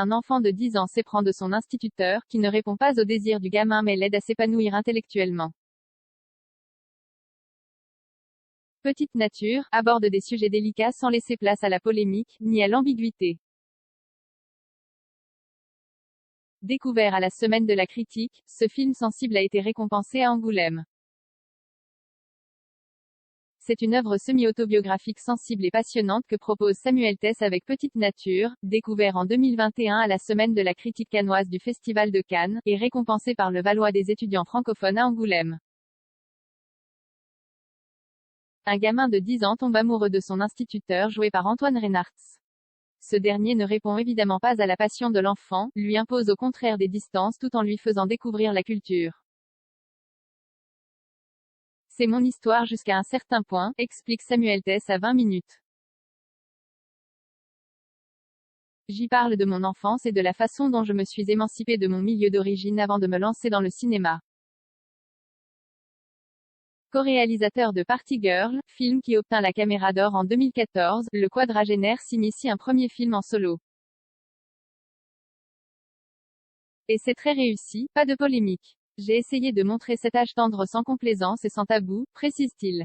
un enfant de 10 ans s'éprend de son instituteur, qui ne répond pas aux désirs du gamin mais l'aide à s'épanouir intellectuellement. Petite Nature aborde des sujets délicats sans laisser place à la polémique, ni à l'ambiguïté. Découvert à la Semaine de la Critique, ce film sensible a été récompensé à Angoulême. C'est une œuvre semi-autobiographique sensible et passionnante que propose Samuel Tess avec Petite Nature, découvert en 2021 à la Semaine de la Critique cannoise du Festival de Cannes, et récompensé par le Valois des étudiants francophones à Angoulême. Un gamin de 10 ans tombe amoureux de son instituteur joué par Antoine Reynartz. Ce dernier ne répond évidemment pas à la passion de l'enfant, lui impose au contraire des distances tout en lui faisant découvrir la culture. C'est mon histoire jusqu'à un certain point, explique Samuel Tess à 20 minutes. J'y parle de mon enfance et de la façon dont je me suis émancipée de mon milieu d'origine avant de me lancer dans le cinéma. Co-réalisateur de Party Girl, film qui obtint la Caméra d'Or en 2014, le quadragénaire s'initie un premier film en solo. Et c'est très réussi, pas de polémique. J'ai essayé de montrer cet âge tendre sans complaisance et sans tabou, précise-t-il.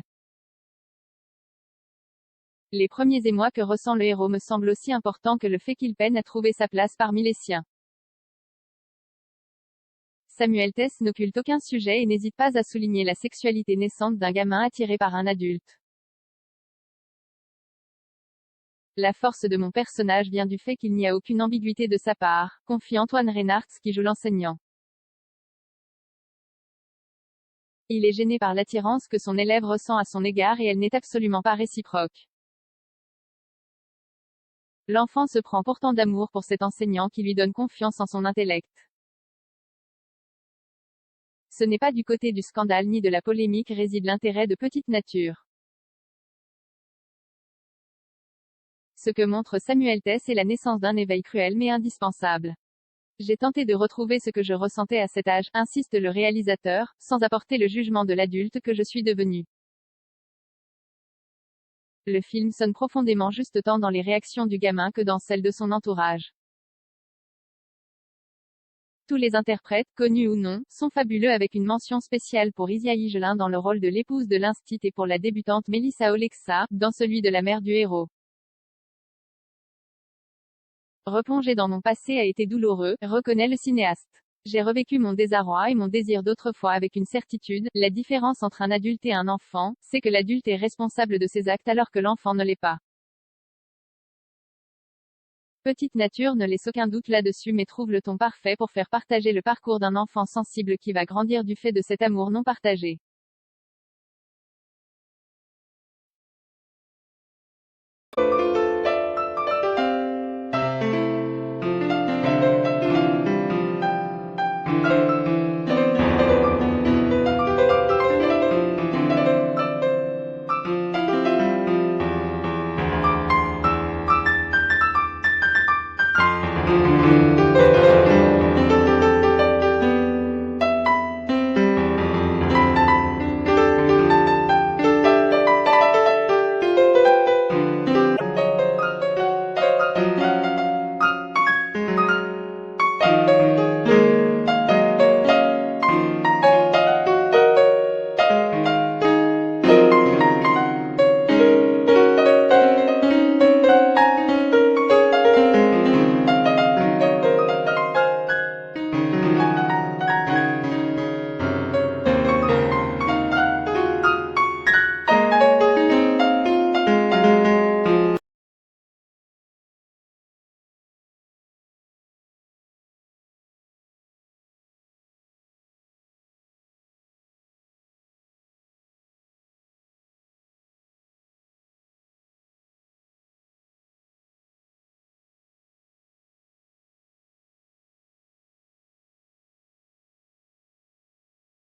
Les premiers émois que ressent le héros me semblent aussi importants que le fait qu'il peine à trouver sa place parmi les siens. Samuel Tess n'occulte aucun sujet et n'hésite pas à souligner la sexualité naissante d'un gamin attiré par un adulte. La force de mon personnage vient du fait qu'il n'y a aucune ambiguïté de sa part, confie Antoine Reynartz qui joue l'enseignant. Il est gêné par l'attirance que son élève ressent à son égard et elle n'est absolument pas réciproque. L'enfant se prend pourtant d'amour pour cet enseignant qui lui donne confiance en son intellect. Ce n'est pas du côté du scandale ni de la polémique réside l'intérêt de Petite Nature. Ce que montre Samuel Tess est la naissance d'un éveil cruel mais indispensable. J'ai tenté de retrouver ce que je ressentais à cet âge, insiste le réalisateur, sans apporter le jugement de l'adulte que je suis devenu. Le film sonne profondément juste tant dans les réactions du gamin que dans celles de son entourage. Tous les interprètes, connus ou non, sont fabuleux avec une mention spéciale pour Isia Higelin dans le rôle de l'épouse de l'instit et pour la débutante Mélissa Olexa, dans celui de la mère du héros. Replonger dans mon passé a été douloureux, reconnaît le cinéaste. J'ai revécu mon désarroi et mon désir d'autrefois avec une certitude, la différence entre un adulte et un enfant, c'est que l'adulte est responsable de ses actes alors que l'enfant ne l'est pas. Petite Nature ne laisse aucun doute là-dessus mais trouve le ton parfait pour faire partager le parcours d'un enfant sensible qui va grandir du fait de cet amour non partagé.